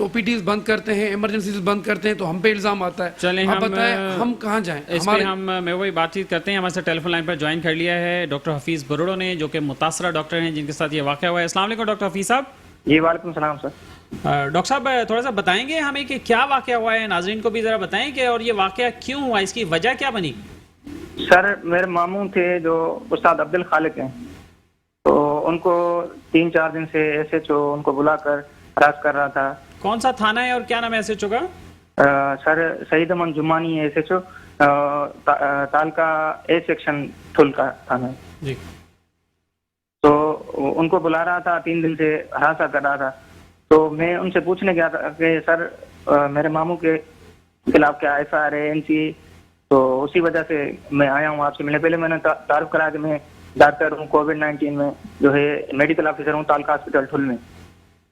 ओपीडीज बंद करते हैं, इमरजेंसीज बंद करते हैं, तो हम पे इल्ज़ाम आता है। चलें, आप बताएं हम कहाँ जाएं? इस पे हम मैं वही बातचीत करते हैं। हमारे साथ टेलीफोन लाइन पर ज्वाइन कर लिया है डॉक्टर हफीज़ बरोड़ो ने, जो कि मुतासरा डॉक्टर हैं जिनके साथ ये वाक़या हुआ है। अस्सलाम वालेकुम डॉक्टर हफीज़ साहब। जी वालेकुम सलाम सर। डॉक्टर साहब, थोड़ा सा बताएंगे हमें कि क्या वाक़या हुआ है, नाजरीन को भी ज़रा बताएं कि और ये वाक़या क्यों हुआ, इसकी वजह क्या बनी? सर मेरे मामू थे जो उस्ताद अब्दुल खालिक हैं, तो उनको 3-4 दिन से एसएचओ उनको बुलाकर हरास कर रहा था। कौन सा थाना है और क्या नाम है एसएचओ का? सर सईद अमन जुमानी है एसएचओ, तालका ए सेक्शन ठुल का थाना है जी। तो उनको बुला रहा था, 3 दिन से हरासा कर रहा था। तो मैं उनसे पूछने गया था कि सर मेरे मामू के खिलाफ क्या एफआईआर है, एनसी, तो उसी वजह से मैं आया हूँ आपसे मिलने। पहले मैंने तारुफ करा कि मैं डॉक्टर हूँ, कोविड-19 में जो है मेडिकल ऑफिसर हूँ तालका हॉस्पिटल ठुल में।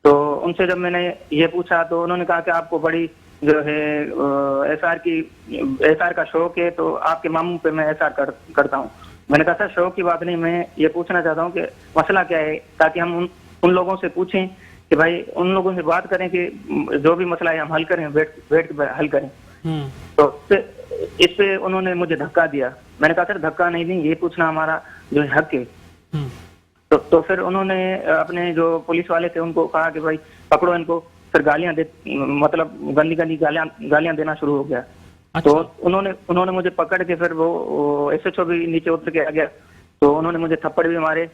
तो उनसे जब मैंने ये पूछा तो उन्होंने कहा कि आपको बड़ी जो है एफआईआर का शौक है, तो आपके मामू पे मैं एफआईआर करता हूँ। मैंने कहा सर शौक की बात नहीं, मैं ये पूछना चाहता हूँ कि मसला क्या है, ताकि हम उन लोगों से पूछें कि भाई उन लोगों से बात करें कि जो भी मसला है हम हल करें, बैठ के हल करें। तो इस पे उन्होंने मुझे धक्का दिया। मैंने कहा सर धक्का नहीं देंगे, ये पूछना हमारा जो है हक है। तो फिर उन्होंने अपने जो पुलिस वाले थे उनको कहा कि भाई पकड़ो इनको, फिर गालियां मतलब गंदी गालियां देना शुरू हो गया। अच्छा। तो उन्होंने मुझे पकड़ के फिर वो एसएचओ भी नीचे उतर के आ गया, तो उन्होंने मुझे थप्पड़ भी मारे।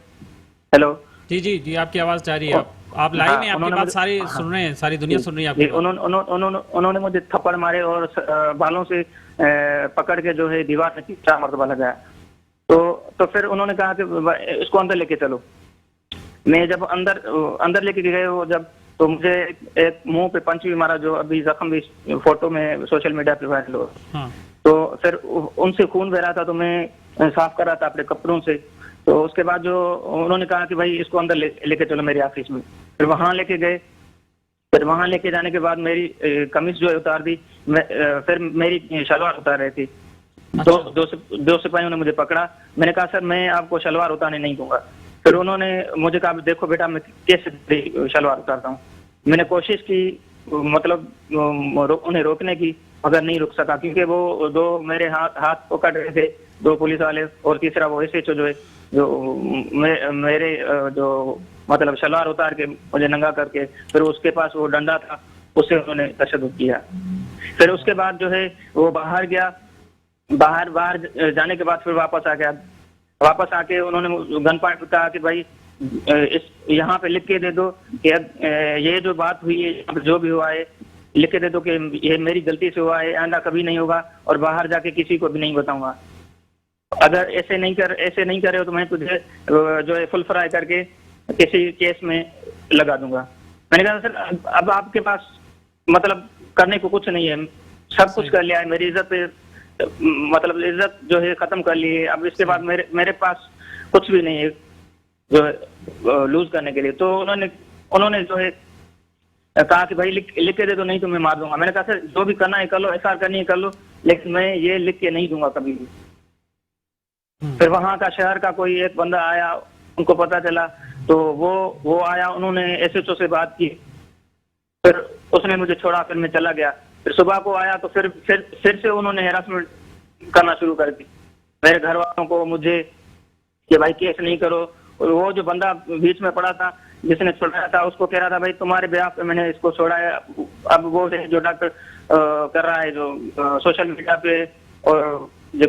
हेलो जी, आपकी आवाज जा रही है, आप लाइव में, आपकी बात सारी सुन रहे हैं, सारी दुनिया सुन रही है आपकी। उन्होंने मुझे थप्पड़ मारे और बालों से पकड़ के जो है दीवार में 4 मरतबा लगाया। तो फिर उन्होंने कहा कि इसको अंदर लेके चलो। मैं जब अंदर लेके गए वो जब, तो मुझे एक मुंह पे पंच भी मारा, जो अभी जख्म भी फोटो में सोशल मीडिया पे वायरल हो। हाँ। तो फिर उनसे खून बह रहा था, तो मैं साफ कर रहा था अपने कपड़ों से। तो उसके बाद जो उन्होंने कहा कि भाई इसको अंदर लेके चलो मेरे ऑफिस में। फिर वहां लेके गए। फिर वहां लेके जाने के बाद मेरी कमीज जो है उतार दी, फिर मेरी शलवार उतार रही थी। दो सिपाहियों ने मुझे पकड़ा। मैंने कहा सर मैं आपको शलवार उतारने नहीं दूंगा। फिर उन्होंने मुझे कहा देखो बेटा मैं कैसे शलवार उतारता हूँ। मैंने कोशिश की, मतलब उन्हें रोकने की, मगर नहीं रुक सका, क्योंकि वो 2 मेरे हाथ पकड़ रहे थे, 2 पुलिस वाले, और तीसरा वो एसएचओ जो है जो मेरे जो मतलब शलवार उतार के मुझे नंगा करके, फिर उसके पास वो डंडा था, उससे उन्होंने तशद्दुद किया। फिर उसके बाद जो है वो बाहर गया। बाहर जाने के बाद फिर वापस आ गया। वापस आके उन्होंने गन पॉइंट पे कहा कि भाई इस यहाँ पे लिख के दे दो कि ये जो बात हुई है, जो भी हुआ है, लिख के दे दो कि ये मेरी गलती से हुआ है, आइंदा कभी नहीं होगा, और बाहर जाके किसी को भी नहीं बताऊंगा। अगर ऐसे नहीं कर रहे हो तो मैं तुझे जो है फुल फ्राई करके किसी केस में लगा दूंगा। मैंने कहा सर अब आपके पास मतलब करने को कुछ नहीं है, सब कुछ कर लिया है, मेरी इज्जत पे मतलब इज्जत जो है खत्म कर ली है, अब इसके बाद मेरे पास कुछ भी नहीं है जो है लूज करने के लिए। तो उन्होंने जो है कहा कि भाई लिख के दे दो, नहीं तो मैं मार दूंगा। मैंने कहा सर जो भी करना है कर लो, एफआईआर करनी है कर लो, लेकिन मैं ये लिख के नहीं दूंगा कभी भी। फिर वहां का शहर का कोई एक बंदा आया, उनको पता चला, तो वो आया, उन्होंने एसएचओ से बात की, फिर उसने मुझे छोड़ा, फिर मैं चला गया। फिर सुबह को आया तो फिर से उन्होंने हैरासमेंट करना शुरू कर दी मेरे घर वालों को, मुझे, कि भाई केस नहीं करो। और वो जो बंदा बीच में पड़ा था जिसने छोड़ाया था, उसको कह रहा था भाई तुम्हारे ब्याह पे मैंने इसको छोड़ा है। अब वो जो डॉक्टर कर रहा है, जो सोशल मीडिया पे और जो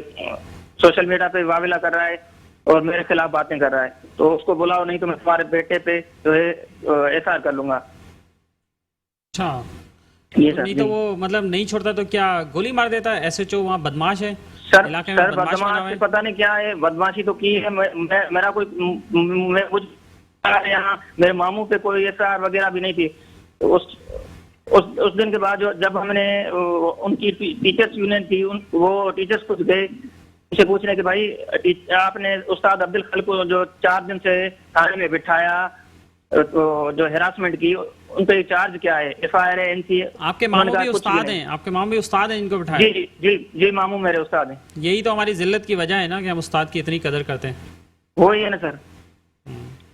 सोशल मीडिया पे वाविला कर रहा है और मेरे खिलाफ बातें कर रहा है, तो उसको बुलाओ, नहीं तो मैं तुम्हारे बेटे पे जो है एफआईआर कर लूंगा। अच्छा, ये तो सर, नहीं तो वो मतलब नहीं छोड़ता तो क्या गोली मार देता? एसएचओ वहाँ बदमाश है सर इलाके में, बदमाश बना हुआ बदमाशी है। पता नहीं क्या है, बदमाशी तो की है। मेरा कोई मुझ यहाँ मेरे मामू पे कोई एफआईआर वगैरह भी नहीं थी। तो उस दिन के बाद जब हमने उनकी टीचर्स यूनियन थी, वो टीचर्स कुछ गए उनसे पूछने कि भाई आपने उस्ताद अब्दुल खल को जो 4 दिन से थाने में बिठाया, तो जो हेरासमेंट की, उन पे चार्ज क्या है, एफआईआर है, एनसी है? आपके मामू भी उस्ताद हैं? आपके मामू भी उस्ताद हैं इनको बिठाया? जी जी जी, मामू मेरे उस्ताद हैं। यही तो हमारी जिल्लत की वजह है ना कि हम उस्ताद की इतनी कदर करते हैं। वही है ना सर।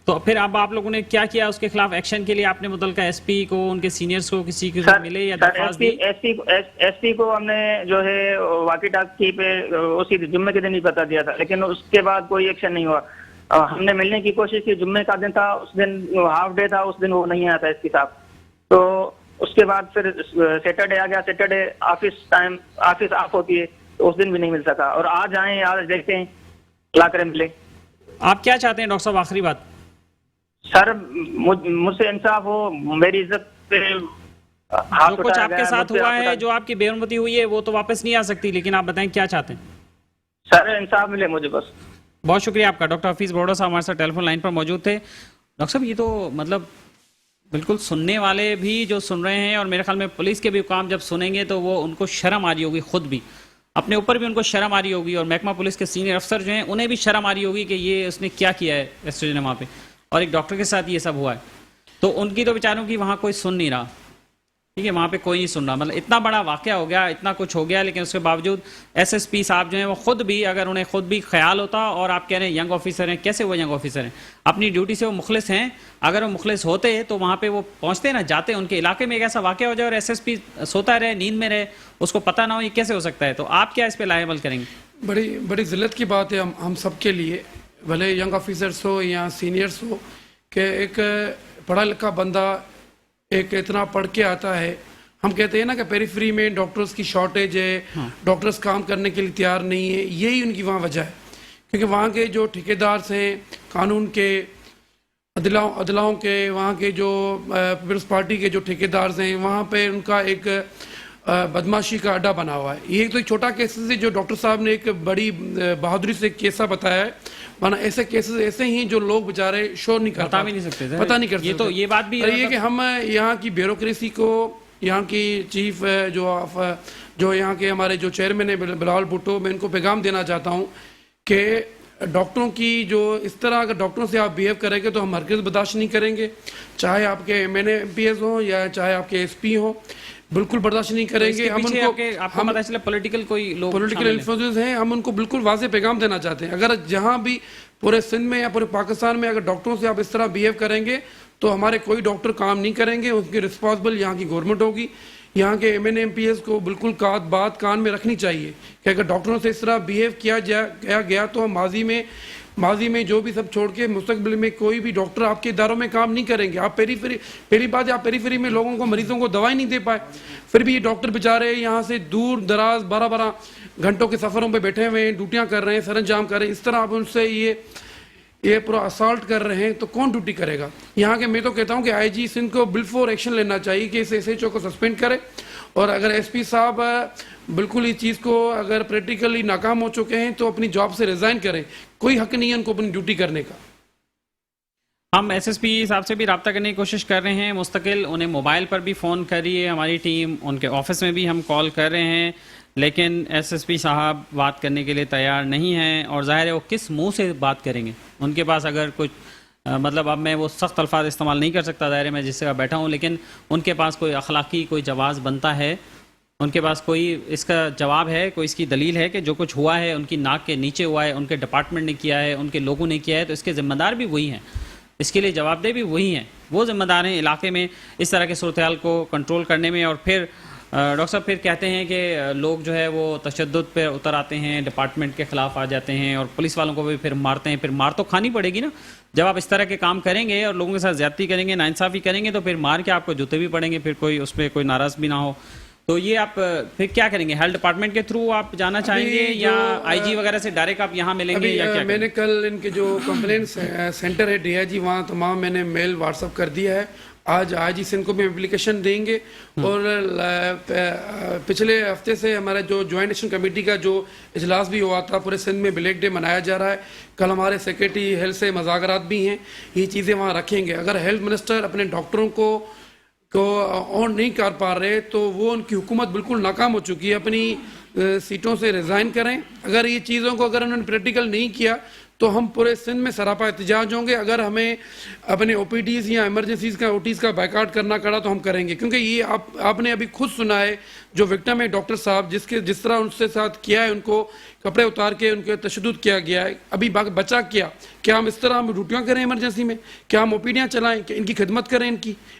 तो फिर अब आप लोगों ने क्या किया उसके खिलाफ एक्शन के लिए? आपने मुतलका एसपी को, उनके सीनियर्स को, किसी के सर, मिले या सर दरख्वास्त दी? एसपी को हमने जो है वाकी टाकी पे उसी जुम्मे के दिन ही बता दिया था, लेकिन उसके बाद कोई एक्शन नहीं हुआ। हमने मिलने की कोशिश की, जुम्मे का दिन था, उस दिन हाफ डे था, उस दिन वो नहीं आया था एसपी साहब। तो उसके बाद फिर सैटरडे आ गया, सैटरडे ऑफिस ऑफ होती है, तो उस दिन भी नहीं मिल सका। और आज आए, आज देखते हैं ला कर मिले। आप क्या चाहते हैं डॉक्टर साहब, आखिरी बात? सर मुझसे इंसाफ हो, मेरी इज्जत पे हाथ जो कुछ उठाया आपके गया, साथ मुझसे हुआ हाथ है, उठाया- जो आपकी बेरुमती हुई है, वो तो वापस नहीं आ सकती, लेकिन आप बताएं क्या चाहते हैं? सर इंसाफ मिले मुझे बस। बहुत शुक्रिया आपका। डॉक्टर हफीज बोडो साहब हमारे साथ टेलीफोन लाइन पर मौजूद थे। डॉक्टर साहब, ये तो मतलब बिल्कुल सुनने वाले भी जो सुन रहे हैं, और मेरे ख्याल में पुलिस के भी हुकाम जब सुनेंगे तो वो उनको शर्म आ रही होगी, खुद भी अपने ऊपर भी उनको शर्म आ रही होगी, और महकमा पुलिस के सीनियर अफसर जो हैं उन्हें भी शर्म आ रही होगी कि ये उसने क्या किया है एसओजी ने वहाँ पे, और एक डॉक्टर के साथ ये सब हुआ है। तो उनकी तो बेचारों की वहाँ कोई सुन नहीं रहा, ठीक है, वहाँ पे कोई नहीं सुन रहा। मतलब इतना बड़ा वाकया हो गया, इतना कुछ हो गया, लेकिन उसके बावजूद एसएसपी साहब जो हैं वो खुद भी, अगर उन्हें खुद भी ख्याल होता, और आप कह रहे हैं यंग ऑफिसर हैं, कैसे वो यंग ऑफिसर हैं? अपनी ड्यूटी से वो मुखलिस हैं। अगर वो मुखलिस होते तो वहाँ पे वो पहुँचते ना, जाते। उनके इलाके में एक ऐसा वाकया हो जाए और एसएसपी सोता रहे, नींद में रहे, उसको पता ना हो, ये कैसे हो सकता है? तो आप क्या इस पर लाएमल करेंगे? बड़ी बड़ी ज़िल्लत की बात है हम सब के लिए, भले यंग ऑफिसर्स हो या सीनियर्स हो, कि एक पढ़ा लिखा बंदा एक इतना पढ़ के आता है। हम कहते हैं ना कि पेरिफेरी में डॉक्टर्स की शॉर्टेज है, डॉक्टर्स काम करने के लिए तैयार नहीं है, यही उनकी वहाँ वजह है। क्योंकि वहाँ के जो ठेकेदार हैं, कानून के, अदलाओं के, वहाँ के जो पीपल्स पार्टी के जो ठेकेदार हैं, वहाँ पे उनका एक बदमाशी का अड्डा बना हुआ है। ये तो एक छोटा केस है जो डॉक्टर साहब ने एक बड़ी बहादुरी से केसा बताया है, वरना ऐसे केसेस ऐसे ही जो लोग बेचारे शोर नहीं कर बता भी नहीं सकते, पता नहीं कर सकते। ये तो ये बात भी है, ये कि हम यहाँ की ब्यूरोक्रेसी को, यहाँ की चीफ जो यहाँ के हमारे जो चेयरमैन है बिलावल भुट्टो, मैं इनको पैगाम देना चाहता हूँ कि डॉक्टरों की जो इस तरह अगर डॉक्टरों से आप बिहेव करेंगे तो हम हरगिज़ बर्दाश्त नहीं करेंगे, चाहे आपके MNA MPS हो या चाहे आपके SP हो, बिल्कुल बर्दाश्त नहीं करेंगे। हम उनको आपको पता चला पॉलिटिकल कोई लोग पॉलिटिकल इन्फ्लुएंसेस हैं, हम उनको बिल्कुल वाज़ेह पैगाम देना चाहते हैं। अगर जहाँ भी पूरे सिंध में या पूरे पाकिस्तान में अगर डॉक्टरों से आप इस तरह बिहेव करेंगे तो हमारे कोई डॉक्टर काम नहीं करेंगे, उनकी रिस्पॉन्सिबल यहाँ की गवर्नमेंट होगी। यहाँ के MNA MPS को बिल्कुल बात कान में रखनी चाहिए कि अगर डॉक्टरों से इस तरह बिहेव किया गया तो हम माजी में जो भी सब छोड़ के मुस्तकबिल में कोई भी डॉक्टर आपके इदारों में काम नहीं करेंगे। आप पहली बात आप पेरीफेरी में लोगों को, मरीजों को दवाई नहीं दे पाए, फिर भी ये डॉक्टर बेचारे यहाँ से दूर दराज 12-12 घंटों के सफ़रों पे बैठे हुए हैं, ड्यूटियाँ कर रहे हैं, सरंजाम कर रहे हैं। इस तरह आप उनसे ये पूरा असॉल्ट कर रहे हैं तो कौन ड्यूटी करेगा यहाँ के? मैं तो कहता हूँ कि IG सिंध को बिफोर एक्शन लेना चाहिए कि इस SHO को सस्पेंड करे, और अगर SP साहब बिल्कुल इस चीज़ को अगर प्रैक्टिकली नाकाम हो चुके हैं तो अपनी जॉब से रिज़ाइन करें। कोई हक नहीं है उनको अपनी ड्यूटी करने का। हम SSP साहब से भी रब्ता करने की कोशिश कर रहे हैं मुस्तकिल, उन्हें मोबाइल पर भी फ़ोन कर रही है हमारी टीम, उनके ऑफिस में भी हम कॉल कर रहे हैं, लेकिन SSP साहब बात करने के लिए तैयार नहीं हैं। और ज़ाहिर है वो किस मुंह से बात करेंगे? उनके पास अगर कुछ मतलब अब मैं वो सख्त अल्फाज इस्तेमाल नहीं कर सकता, ज़ाहिर है मैं जिस जगह बैठा हूँ, लेकिन उनके पास कोई अखलाकी कोई जवाब बनता है, उनके पास कोई इसका जवाब है, कोई इसकी दलील है कि जो कुछ हुआ है उनकी नाक के नीचे हुआ है, उनके डिपार्टमेंट ने किया है, उनके लोगों ने किया है, तो इसके ज़िम्मेदार भी वही हैं। इसके लिए जवाबदेह भी वही हैं, वो जिम्मेदार हैं इलाके में इस तरह के सूरत हाल को कंट्रोल करने में। और फिर डॉक्टर साहब फिर कहते हैं कि लोग जो है वो तशद्दुद पे उतर आते हैं, डिपार्टमेंट के ख़िलाफ़ आ जाते हैं और पुलिस वालों को भी फिर मारते हैं। फिर मार तो खानी पड़ेगी ना, जब आप इस तरह के काम करेंगे और लोगों के साथ ज़्यादती करेंगे, नाइंसाफ़ी करेंगे, तो फिर मार के आपको जूते भी पड़ेंगे, फिर कोई उस पर कोई नाराज़ भी ना हो। तो ये आप फिर क्या करेंगे? हेल्थ डिपार्टमेंट के थ्रू आप जाना चाहेंगे या आईजी वगैरह से डायरेक्ट आप यहाँ मिलेंगे या क्या? मैंने कल इनके जो कंप्लेंट सेंटर है डीआईजी, वहाँ तमाम मैंने मेल व्हाट्सअप कर दिया है। आज आईजी सिंह को भी एप्लीकेशन देंगे। और पिछले हफ्ते से हमारा जो ज्वाइंट एक्शन कमेटी का जो इजलास भी हुआ था, पूरे सिंध में ब्लैक डे मनाया जा रहा है। कल हमारे सेक्रेटरी हेल्थ से मुज़ाकरात भी हैं, ये चीज़ें वहाँ रखेंगे। अगर हेल्थ मिनिस्टर अपने डॉक्टरों को ऑन नहीं कर पा रहे तो वो उनकी हुकूमत बिल्कुल नाकाम हो चुकी है, अपनी सीटों से रिज़ाइन करें। अगर ये चीज़ों को अगर उन्होंने प्रैक्टिकल नहीं किया तो हम पूरे सिंध में सरापा एहतजाज होंगे। अगर हमें अपने ओपीडीज या इमरजेंसीज का ओटीज का बायकॉट करना पड़ा तो हम करेंगे, क्योंकि ये आपने अभी खुद सुना है जो विक्टिम है डॉक्टर साहब, जिस तरह उनसे साथ किया है, उनको कपड़े उतार के उनके तशद्दुद किया गया है। अभी बचा क्या हम इस तरह हम ड्यूटियाँ करें इमरजेंसी में? क्या हम ओपीडियाँ चलाएं? क्या इनकी खिदमत करें,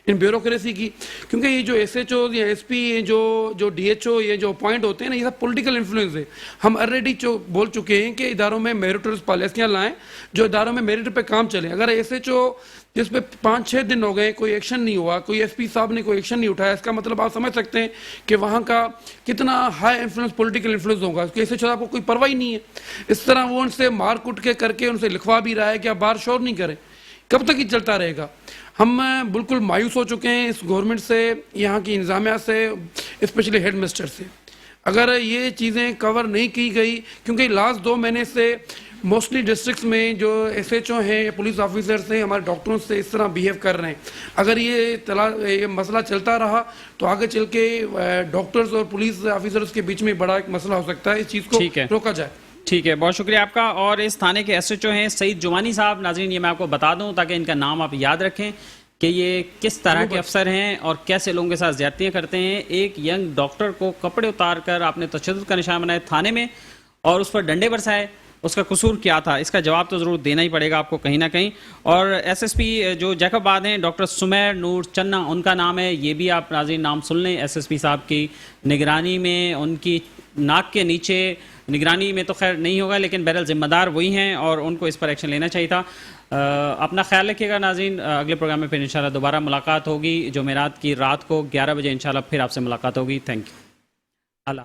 इन ब्यूरोक्रेसी की? क्योंकि ये जो SHO या SP, जो DHO, ये जो अपॉइंट होते हैं ना, ये सब पॉलिटिकल इन्फ्लुएंस है। हम ऑलरेडी बोल चुके हैं कि इदारों में मेरिटोरियस पॉलिसियाँ लाएं, जो इदारों में मेरिट पे काम चले। अगर SHO जिस पे 5-6 दिन हो गए कोई एक्शन नहीं हुआ, कोई SP साहब ने कोई एक्शन नहीं उठाया, इसका मतलब आप समझ सकते हैं कि वहाँ का कितना हाई इन्फ्लुएंस, पॉलिटिकल इन्फ्लुएंस होगा। SHO साहब को कोई परवाह ही नहीं है। इस तरह वो उनसे मार कुट के करके उनसे लिखवा भी रहा है कि आप बाहर शोर नहीं करें। कब तक ये चलता रहेगा? हम बिल्कुल मायूस हो चुके हैं इस गवर्नमेंट से, यहाँ की इंतजामिया से, स्पेशली हेड मिनिस्टर से। अगर ये चीज़ें कवर नहीं की गई, क्योंकि लास्ट 2 महीने से मोस्टली डिस्ट्रिक्ट्स में जो SHO हैं, पुलिस ऑफिसर्स हैं, हमारे डॉक्टरों से इस तरह बिहेव कर रहे हैं। अगर ये मसला चलता रहा तो आगे चल के डॉक्टर्स और पुलिस ऑफिसर्स के बीच में बड़ा एक मसला हो सकता है। इस चीज़ को रोका जाए। ठीक है, बहुत शुक्रिया आपका। और इस थाने के SHO हैं सईद जुमानी साहब। नाज़रीन, ये मैं आपको बता दूं ताकि इनका नाम आप याद रखें कि ये किस तरह के अफसर हैं और कैसे लोगों के साथ ज़्यादतियाँ करते हैं। एक यंग डॉक्टर को कपड़े उतार कर आपने तशद्दुद का निशान बनाया थाने में और उस पर डंडे बरसाए, उसका कसूर क्या था? इसका जवाब तो ज़रूर देना ही पड़ेगा आपको कहीं ना कहीं। और SSP जो जैकबाद हैं, डॉक्टर सुमैर नूर चन्ना उनका नाम है, ये भी आप नाज़रीन नाम सुन लें। SSP साहब की निगरानी में, उनकी नाक के नीचे, निगरानी में तो खैर नहीं होगा, लेकिन बहरहाल जिम्मेदार वही हैं और उनको इस पर एक्शन लेना चाहिए था। अपना ख्याल रखिएगा नाज़रीन। अगले प्रोग्राम में फिर इंशाल्लाह दोबारा मुलाकात होगी। जुमेरात की रात को 11 बजे इंशाल्लाह फिर आपसे मुलाकात होगी। Thank you. अल्लाह।